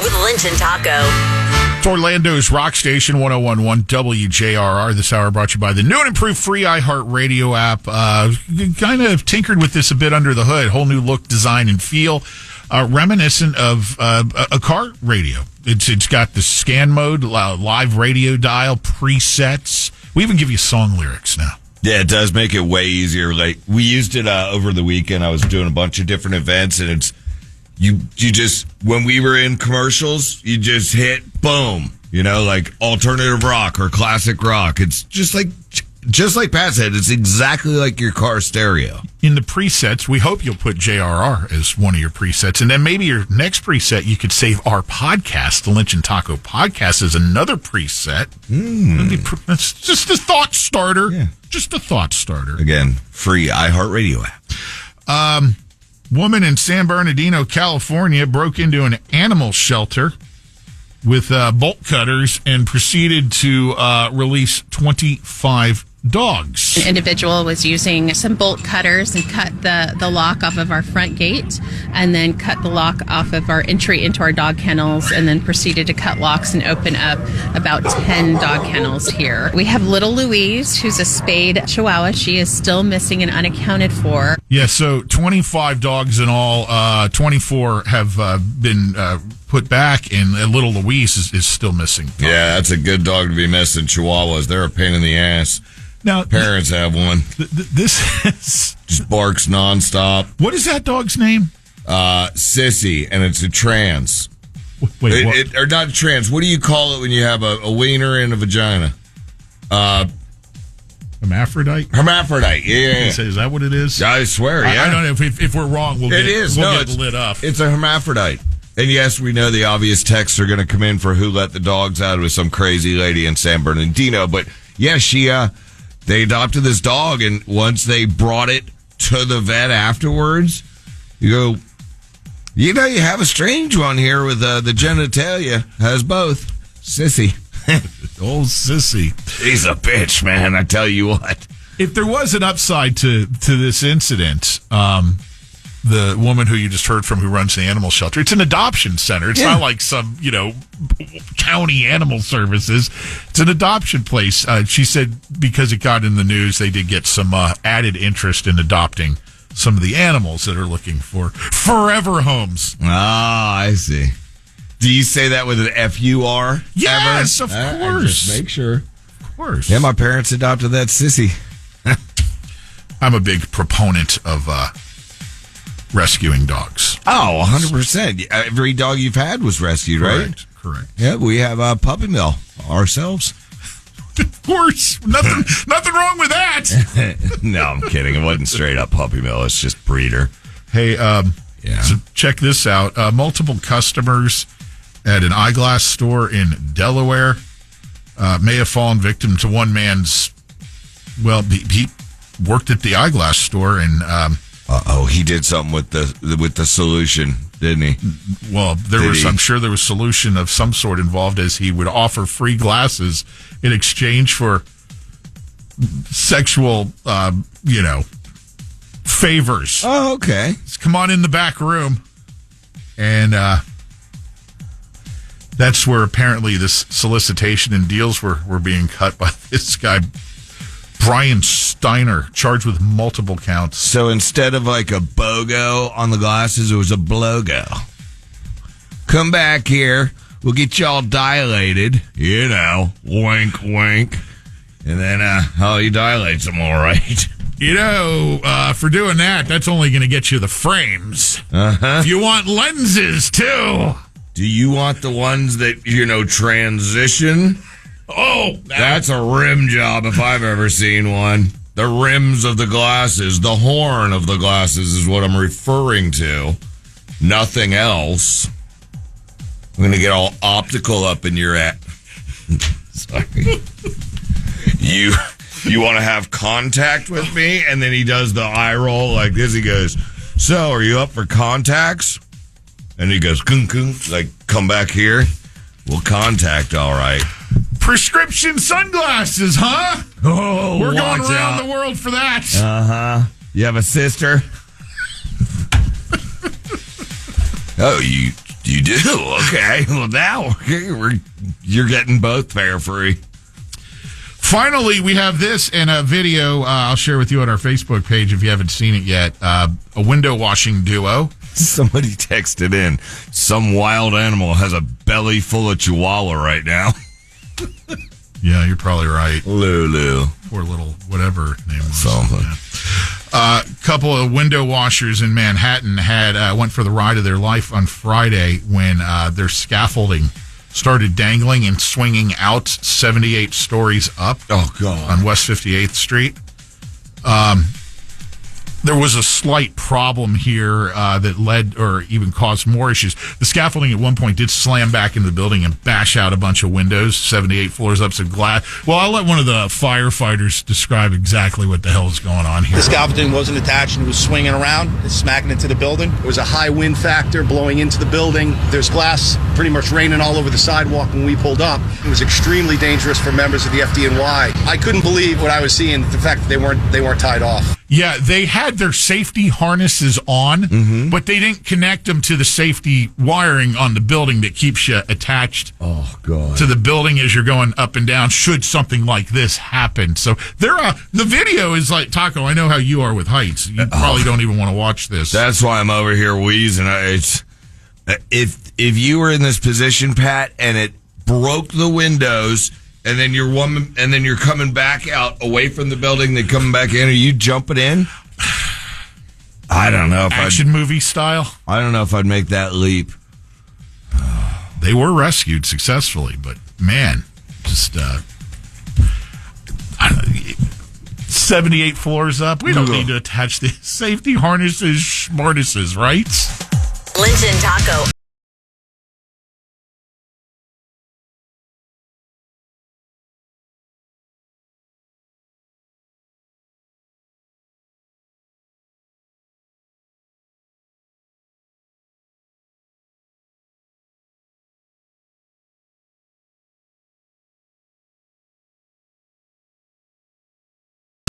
with Lynch and Taco. It's Orlando's Rock Station 101.1 WJRR. This hour brought to you by the new and improved free iHeartRadio app. Kind of tinkered with this a bit under the hood. Whole new look, design, and feel. Reminiscent of a car radio. It's got the scan mode, live radio dial, presets. We even give you song lyrics now. Yeah, it does make it way easier. Like, we used it over the weekend. I was doing a bunch of different events, and it's you just, when we were in commercials, you just hit boom, like alternative rock or classic rock. It's just like Pat said, it's exactly like your car stereo. In the presets, we hope you'll put JRR as one of your presets. And then maybe your next preset, you could save our podcast, the Lynch and Taco podcast, as another preset. It's just a thought starter. Yeah. Just a thought starter. Again, free iHeartRadio app. Woman in San Bernardino, California, broke into an animal shelter with bolt cutters and proceeded to release 25 dogs. An individual was using some bolt cutters and cut the lock off of our front gate, and then cut the lock off of our entry into our dog kennels, and then proceeded to cut locks and open up about 10 dog kennels here. We have little Louise, who's a spayed Chihuahua. She is still missing and unaccounted for. Yeah, so 25 dogs in all. 24 have been put back, and little Louise is still missing. Yeah, that's a good dog to be missing. Chihuahuas, they're a pain in the ass. Now, parents have one. This is just barks nonstop. What is that dog's name? Sissy, and it's a trans. Wait, what? Or not trans. What do you call it when you have a wiener and a vagina? Hermaphrodite? Hermaphrodite, yeah. Is that what it is? I swear, yeah. I don't know if we're wrong. We'll get lit up. It's a hermaphrodite. And yes, we know the obvious texts are going to come in for who let the dogs out with some crazy lady in San Bernardino. But yeah, they adopted this dog, and once they brought it to the vet afterwards, you go, you have a strange one here with the genitalia. Has both. Sissy. Old Sissy. She's a bitch, man. I tell you what. If there was an upside to this incident, the woman who you just heard from who runs the animal shelter, it's an adoption center. It's not like some, county animal services. It's an adoption place. She said because it got in the news, they did get some added interest in adopting some of the animals that are looking for forever homes. Ah, I see. Do you say that with an F-U-R? Yes, ever? Of course. Just make sure. Of course. Yeah, my parents adopted that Sissy. I'm a big proponent of rescuing dogs. Oh, 100%. Every dog you've had was rescued, right? Correct. Yeah, we have Puppy Mill ourselves. Of course. Nothing wrong with that. No, I'm kidding. It wasn't straight up Puppy Mill. It's just breeder. Hey, so check this out. Multiple customers at an eyeglass store in Delaware may have fallen victim to one man's, he worked at the eyeglass store and... he did something with the solution, didn't he? Well, I'm sure there was solution of some sort involved, as he would offer free glasses in exchange for sexual, favors. Oh, okay. Just come on in the back room. And that's where apparently this solicitation and deals were being cut by this guy, Brian Steiner, charged with multiple counts. So instead of like a BOGO on the glasses, it was a BLOGO. Come back here. We'll get you all dilated. Wink, wink. And then, you dilate some more, right? For doing that, that's only going to get you the frames. Uh-huh. If you want lenses, too. Do you want the ones that, transition? Oh, that's a rim job if I've ever seen one. The rims of the glasses, the horn of the glasses is what I'm referring to. Nothing else. I'm going to get all optical up in your Sorry. You want to have contact with me? And then he does the eye roll like this. He goes, so are you up for contacts? And he goes, kung, like, come back here. We'll contact, all right. Prescription sunglasses, huh? Oh, we're going around the world for that. Uh-huh. You have a sister? Oh, You do? Okay. Well, now you're getting both pair free. Finally, we have this in a video I'll share with you on our Facebook page if you haven't seen it yet. A window washing duo. Somebody texted in, some wild animal has a belly full of chihuahua right now. Yeah, you're probably right. Lulu. Poor little whatever her name was. Something. A couple of window washers in Manhattan went for the ride of their life on Friday when their scaffolding started dangling and swinging out 78 stories up. Oh, God. On West 58th Street. There was a slight problem here that led or even caused more issues. The scaffolding at one point did slam back into the building and bash out a bunch of windows, 78 floors up, some glass. Well, I'll let one of the firefighters describe exactly what the hell is going on here. The scaffolding wasn't attached and it was swinging around, smacking into the building. There was a high wind factor blowing into the building. There's glass pretty much raining all over the sidewalk when we pulled up. It was extremely dangerous for members of the FDNY. I couldn't believe what I was seeing, the fact that they weren't tied off. Yeah, they had their safety harnesses on, but they didn't connect them to the safety wiring on the building that keeps you attached to the building as you're going up and down should something like this happen. So the video is like, Taco, I know how you are with heights. You probably don't even want to watch this. That's why I'm over here wheezing. If you were in this position, Pat, and it broke the windows, and then you're coming back out away from the building, then coming back in. Are you jumping in? I don't know if action movie style. I don't know if I'd make that leap. They were rescued successfully, but man, just 78 floors up. We don't need to attach the safety harnesses, schmarnesses, right? Lynch and Taco.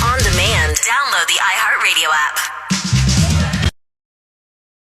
On demand. Download the iHeartRadio app.